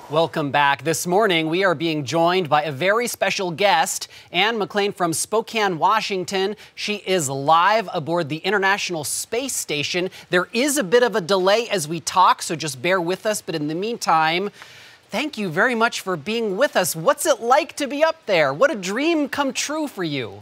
Welcome back. This morning, we are being joined by a very special guest, Anne McClain from Spokane, Washington. She is live aboard the International Space Station. There is a bit of a delay as we talk, so just bear with us. But in the meantime, thank you very much for being with us. What's it like to be up there? What a dream come true for you.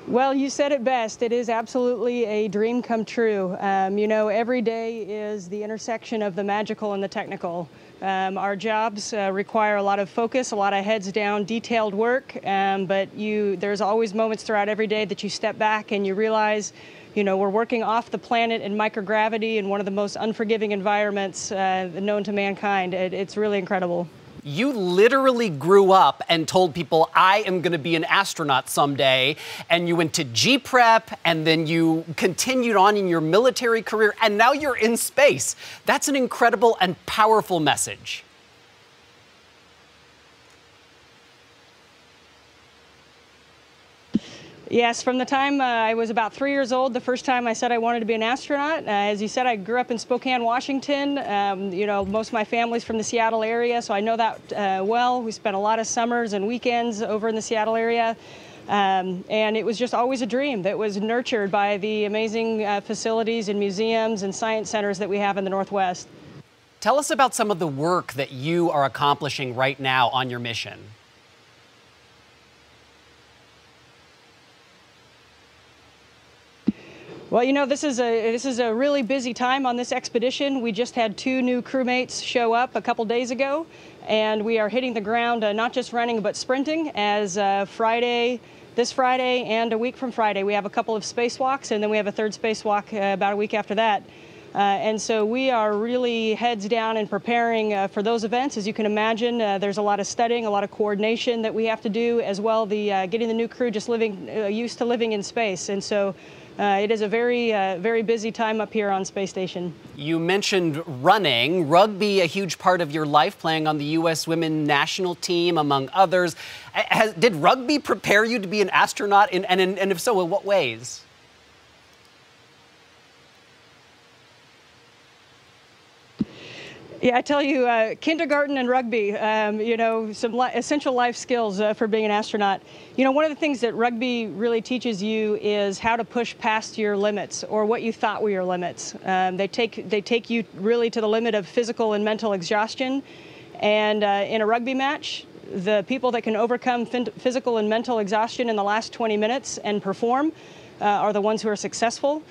Well, you said it best. It is absolutely a dream come true. You know, every day is the intersection of the magical and the technical. Our jobs require a lot of focus, a lot of heads down, detailed work, but there's always moments throughout every day that you step back and you realize, you know, we're working off the planet in microgravity in one of the most unforgiving environments known to mankind. It's really incredible. You literally grew up and told people, I am going to be an astronaut someday, and you went to G-Prep, and then you continued on in your military career, and now you're in space. That's an incredible and powerful message. Yes, from the time I was about 3 years old, the first time I said I wanted to be an astronaut. As you said, I grew up in Spokane, Washington. You know, most of my family's from the Seattle area, so I know that well. We spent a lot of summers and weekends over in the Seattle area. And it was just always a dream that was nurtured by the amazing facilities and museums and science centers that we have in the Northwest. Tell us about some of the work that you are accomplishing right now on your mission. Well, you know, this is a really busy time on this expedition. We just had 2 new crewmates show up a couple days ago, and we are hitting the ground not just running but sprinting as this Friday and a week from Friday. We have a couple of spacewalks, and then we have a 3rd spacewalk about a week after that. And so we are really heads down and preparing for those events. As you can imagine, there's a lot of studying, a lot of coordination that we have to do, as well getting the new crew just used to living in space. And so it is a very busy time up here on Space Station. You mentioned running. Rugby, a huge part of your life, playing on the U.S. women's national team, among others. Did rugby prepare you to be an astronaut, and if so, in what ways? Yeah, I tell you, kindergarten and rugby, you know, some essential life skills for being an astronaut. You know, one of the things that rugby really teaches you is how to push past your limits, or what you thought were your limits. They take you really to the limit of physical and mental exhaustion. And in a rugby match, the people that can overcome physical and mental exhaustion in the last 20 minutes and perform are the ones who are successful.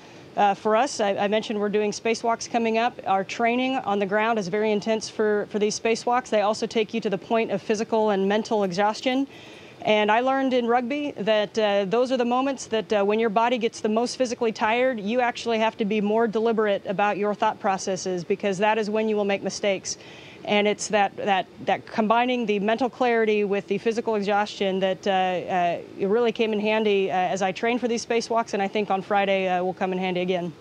For us, I mentioned we're doing spacewalks coming up. Our training on the ground is very intense for these spacewalks. They also take you to the point of physical and mental exhaustion. And I learned in rugby that those are the moments that when your body gets the most physically tired, you actually have to be more deliberate about your thought processes, because that is when you will make mistakes. And it's that combining the mental clarity with the physical exhaustion that it really came in handy as I trained for these spacewalks, and I think on Friday will come in handy again.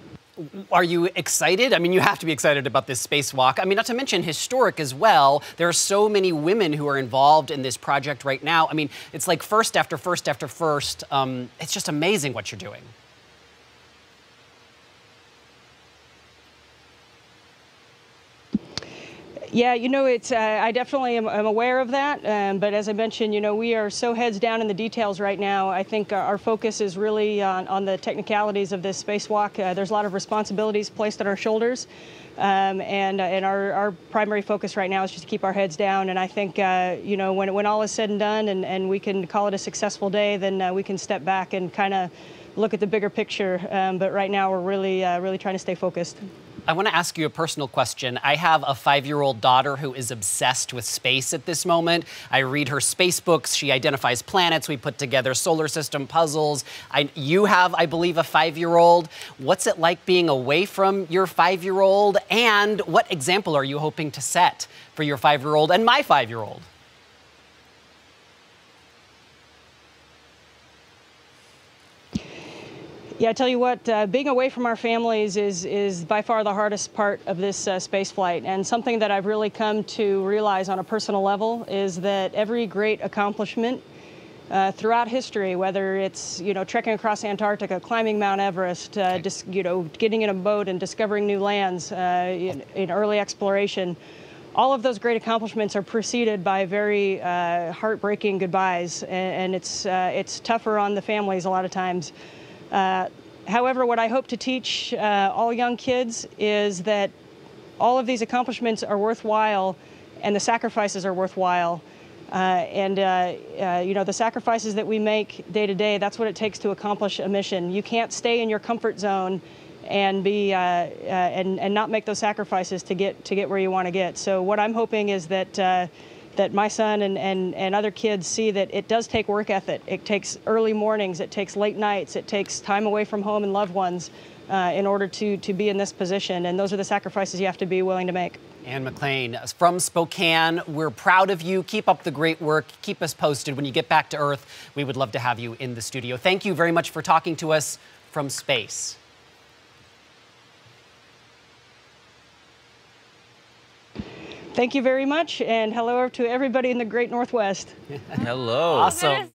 Are you excited? I mean, you have to be excited about this spacewalk. I mean, not to mention historic as well. There are so many women who are involved in this project right now. I mean, it's like first after first after first. It's just amazing what you're doing. Yeah, you know, I definitely am aware of that, but as I mentioned, you know, we are so heads down in the details right now. I think our focus is really on the technicalities of this spacewalk. There's a lot of responsibilities placed on our shoulders, and our primary focus right now is just to keep our heads down. And I think, you know, when all is said and done and we can call it a successful day, then we can step back and kind of look at the bigger picture. But right now, we're really trying to stay focused. I want to ask you a personal question. I have a 5-year-old daughter who is obsessed with space at this moment. I read her space books. She identifies planets. We put together solar system puzzles. You have, I believe, a 5-year-old. What's it like being away from your 5-year-old? And what example are you hoping to set for your 5-year-old and my 5-year-old? Yeah, I tell you what, being away from our families is by far the hardest part of this space flight. And something that I've really come to realize on a personal level is that every great accomplishment throughout history, whether it's, trekking across Antarctica, climbing Mount Everest, getting in a boat and discovering new lands in early exploration. All of those great accomplishments are preceded by very heartbreaking goodbyes, and it's tougher on the families a lot of times. However, what I hope to teach all young kids is that all of these accomplishments are worthwhile and the sacrifices are worthwhile. The sacrifices that we make day to day, that's what it takes to accomplish a mission. You can't stay in your comfort zone and and not make those sacrifices to get where you want to get. So what I'm hoping is that my son and other kids see that it does take work ethic. It takes early mornings, it takes late nights, it takes time away from home and loved ones in order to be in this position. And those are the sacrifices you have to be willing to make. Anne McClain from Spokane, we're proud of you. Keep up the great work. Keep us posted. When you get back to Earth, we would love to have you in the studio. Thank you very much for talking to us from space. Thank you very much, and hello to everybody in the Great Northwest. Hello. Awesome.